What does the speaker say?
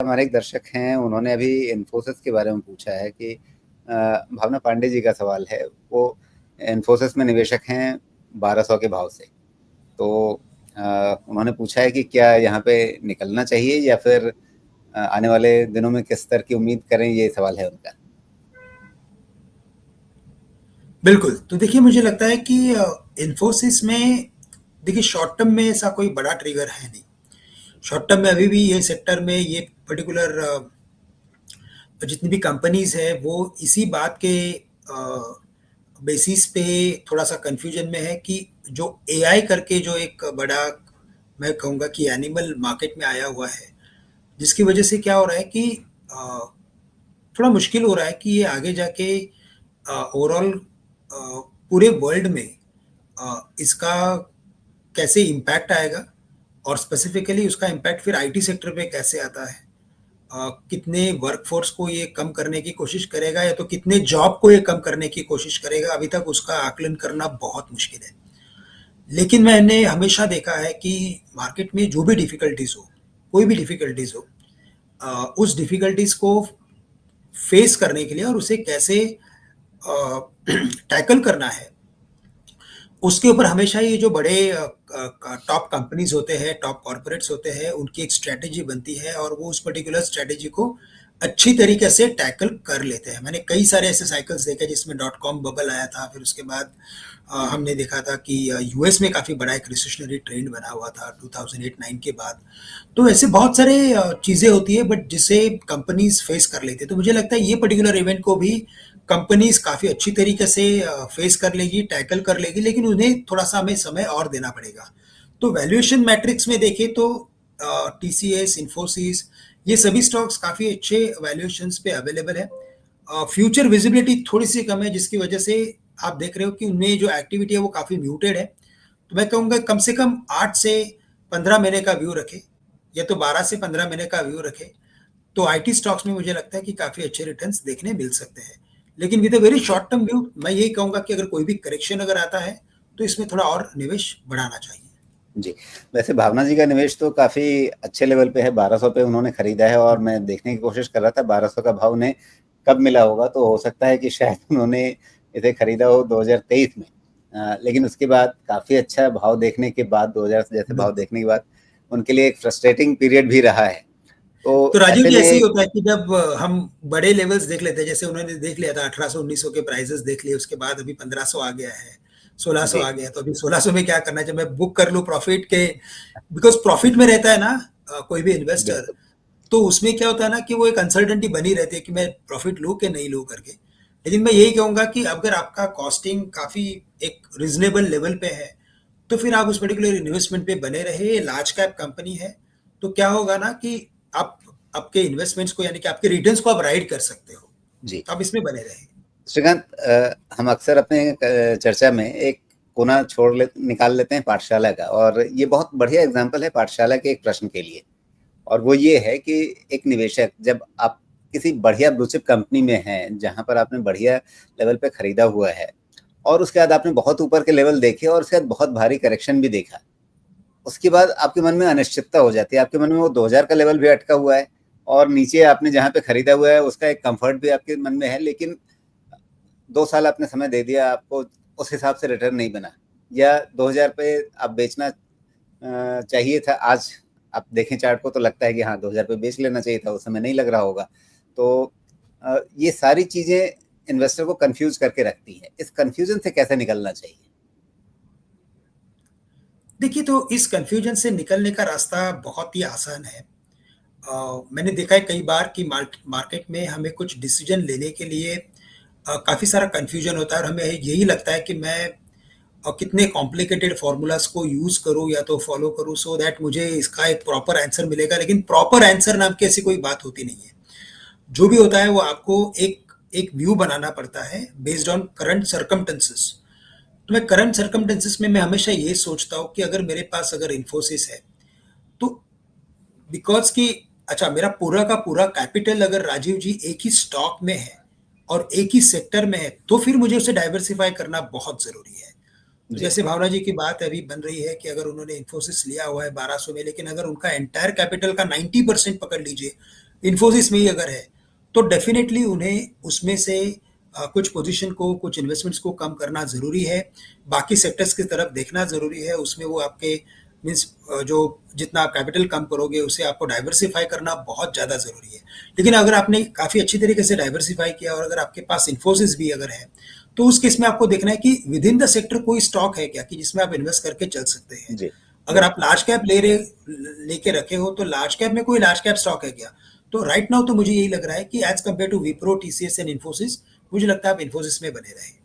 हमारे एक दर्शक हैं, उन्होंने अभी इन्फोसिस के बारे में पूछा है कि भावना पांडे जी का सवाल है। वो इन्फोसिस में निवेशक हैं 1200 के भाव से। तो उन्होंने पूछा है कि क्या यहाँ पे निकलना चाहिए या फिर आने वाले दिनों में किस तरह की उम्मीद करें, ये सवाल है उनका। बिल्कुल, तो देखिए मुझे लगता है कि इन्फोसिस में देखिए शॉर्ट टर्म में ऐसा कोई बड़ा ट्रिगर है नहीं। शॉर्ट टर्म में अभी भी ये सेक्टर में ये पर्टिकुलर जितनी भी कंपनीज़ है वो इसी बात के बेसिस पे थोड़ा-सा कन्फ्यूजन में है कि जो एआई करके जो एक बड़ा मैं कहूँगा कि एनिमल मार्केट में आया हुआ है, जिसकी वजह से क्या हो रहा है कि अ, थोड़ा मुश्किल हो रहा है कि ये आगे जाके ओवरऑल पूरे वर्ल्ड में इसका कैसे इम्पैक्ट आएगा और स्पेसिफिकली उसका इम्पैक्ट फिर आईटी सेक्टर पे कैसे आता है। कितने वर्कफोर्स को ये कम करने की कोशिश करेगा या तो कितने जॉब को ये कम करने की कोशिश करेगा, अभी तक उसका आकलन करना बहुत मुश्किल है। लेकिन मैंने हमेशा देखा है कि मार्केट में जो भी डिफिकल्टीज हो, कोई भी डिफिकल्टीज हो, उस डिफिकल्टीज को फेस करने के लिए और उसे कैसे टैकल करना है, उसके ऊपर हमेशा ये जो बड़े टॉप कंपनीज होते हैं, टॉप कॉर्पोरेट्स होते हैं, उनकी एक स्ट्रैटेजी बनती है और वो उस पर्टिकुलर स्ट्रैटेजी को अच्छी तरीके से टैकल कर लेते हैं। मैंने कई सारे ऐसे साइकिल्स देखे जिसमें डॉट कॉम बबल आया था, फिर उसके बाद हमने देखा था कि यूएस में काफ़ी बड़ा एक रिसेशनरी ट्रेंड बना हुआ था 2008-9 के बाद। तो ऐसे बहुत सारे चीज़ें होती है बट जिसे कंपनीज फेस कर लेते हैं। तो मुझे लगता है ये पर्टिकुलर इवेंट को भी कंपनीज काफ़ी अच्छी तरीके से फेस कर लेगी, टैकल कर लेगी, लेकिन उन्हें थोड़ा-सा हमें समय और देना पड़ेगा। तो वैल्यूएशन मैट्रिक्स में देखें तो टीसीएस, इन्फोसिस ये सभी स्टॉक्स काफ़ी अच्छे वैल्यूएशंस पे अवेलेबल है। फ्यूचर विजिबिलिटी थोड़ी-सी कम है जिसकी वजह से आप देख रहे हो कि उनमें जो एक्टिविटी है वो काफ़ी म्यूटेड है। तो मैं कहूँगा कम से कम 8 से 15 महीने का व्यू रखें या तो 12 से 15 महीने का व्यू रखें। तो आईटी स्टॉक्स में मुझे लगता है कि काफ़ी अच्छे रिटर्न्स देखने मिल सकते हैं। लेकिन with a very short term view मैं यही कहूँगा कि अगर कोई भी करेक्शन अगर आता है, तो इसमें थोड़ा और निवेश बढ़ाना चाहिए। जी, वैसे भावना जी का निवेश तो काफ़ी अच्छे लेवल पे है, 1200 पे उन्होंने खरीदा है और मैं देखने की कोशिश कर रहा था 1200 का भाव उन्हें कब मिला होगा, तो हो सकता है कि शायद उन्होंने इसे खरीदा हो 2023 में। लेकिन उसके बाद काफ़ी अच्छा भाव देखने के बाद 2000 जैसे भाव बिल्कुल। देखने के बाद उनके लिए एक फ्रस्ट्रेटिंग पीरियड भी रहा है। तो तो राजीव ऐसे जी ऐसे ही में होता है कि जब हम बड़े लेवल्स देख लेते हैं, जैसे उन्होंने देख लिया था 1800-1900 के प्राइसेस देख लिए, उसके बाद अभी 1500 आ गया है, 1600 जी, आ गया है, तो अभी 1600 में क्या करना चाहिए? मैं बुक कर लूँ प्रॉफिट के बिकॉज़ प्रॉफिट में रहता है ना कोई भी इन्वेस्टर, बिल्कुल। तो उसमें क्या होता है ना कि वो एक अनसर्टेनिटी बनी रहती है कि मैं प्रॉफिट लूँ कि नहीं लूँ करके। लेकिन मैं यही कहूँगा कि अगर आपका कॉस्टिंग काफ़ी एक रीज़नेबल लेवल पे है, तो फिर आप उस पर्टिकुलर इन्वेस्टमेंट पे बने रहे। ये लार्ज कैप कंपनी है, तो क्या होगा ना कि आप आपके इन्वेस्टमेंट्स को यानी कि आपके रिटर्न्स को आप राइड कर सकते हो। जी। तो आप इसमें बने रहे। श्रीकांत, हम अक्सर अपने चर्चा में एक कोना निकाल लेते हैं पाठशाला का, और ये बहुत बढ़िया एग्जाम्पल है पाठशाला के एक प्रश्न के लिए। और वो ये है कि एक निवेशक, जब आप किसी बढ़िया ब्लू चिप कंपनी में हैं जहां पर आपने बढ़िया लेवल पे खरीदा हुआ है, और उसके बाद आपने बहुत ऊपर के लेवल देखे और उसके बाद बहुत भारी करेक्शन भी देखा, उसके बाद आपके मन में अनिश्चितता हो जाती है। आपके मन में वो 2000 का लेवल भी अटका हुआ है और नीचे आपने जहां पे खरीदा हुआ है उसका एक कंफर्ट भी आपके मन में है, लेकिन 2 साल आपने समय दे दिया, आपको उस हिसाब से रिटर्न नहीं बना, या 2000 पे आप बेचना चाहिए था। आज आप देखें चार्ट को तो लगता है कि हाँ 2000 पे बेच लेना चाहिए था, उस समय नहीं लग रहा होगा। तो ये सारी चीजें इन्वेस्टर को कंफ्यूज करके रखती हैं। इस कंफ्यूजन से कैसे निकलना चाहिए? देखिए, तो इस कन्फ्यूजन से निकलने का रास्ता बहुत ही आसान है। मैंने देखा है कई बार कि मार्केट में हमें कुछ डिसीजन लेने के लिए काफ़ी सारा कन्फ्यूजन होता है और हमें यही लगता है कि मैं कितने कॉम्प्लिकेटेड फॉर्मूलाज को यूज़ करूँ या तो फॉलो करूँ सो दैट मुझे इसका एक प्रॉपर आंसर मिलेगा, लेकिन प्रॉपर आंसर नाम की ऐसी कोई बात होती नहीं है। जो भी होता है वो आपको एक एक व्यू बनाना पड़ता है बेस्ड ऑन करंट सर्कमटेंसेस। तो मैं करंट सर्कमटेंसेस में मैं हमेशा ये सोचता हूँ कि अगर मेरे पास अगर इन्फोसिस है, तो बिकॉज कि अच्छा मेरा पूरा का पूरा कैपिटल अगर राजीव जी एक ही स्टॉक में है और एक ही सेक्टर में है, तो फिर मुझे उसे डाइवर्सिफाई करना बहुत जरूरी है। तो जी। जैसे भावना जी की बात अभी बन रही है कि अगर उन्होंने इन्फोसिस लिया हुआ है 1200 में, लेकिन अगर उनका एंटायर कैपिटल का 90% पकड़ लीजिए इन्फोसिस में ही अगर है, तो डेफिनेटली उन्हें उसमें से कुछ पोजीशन को, कुछ इन्वेस्टमेंट्स को कम करना ज़रूरी है। बाकी सेक्टर्स की तरफ देखना ज़रूरी है, उसमें वो आपके मीन्स जो जितना आप कैपिटल कम करोगे, उसे आपको डाइवर्सिफ़ाई करना बहुत ज़्यादा ज़रूरी है। लेकिन अगर आपने काफ़ी अच्छी तरीके से डाइवर्सिफ़ाई किया और अगर आपके पास इन्फोसिस भी अगर है, तो उस केस में आपको देखना है कि विदिन द सेक्टर कोई स्टॉक है क्या कि जिसमें आप इन्वेस्ट करके चल सकते हैं। जी, अगर आप लार्ज कैप लेके रखे हो तो लार्ज कैप में कोई लार्ज कैप स्टॉक है क्या? तो राइट नाउ तो मुझे यही लग रहा है कि as compare to Wipro, TCS and Infosys, मुझे लगता है आप इन्फोसिस में बने रहें।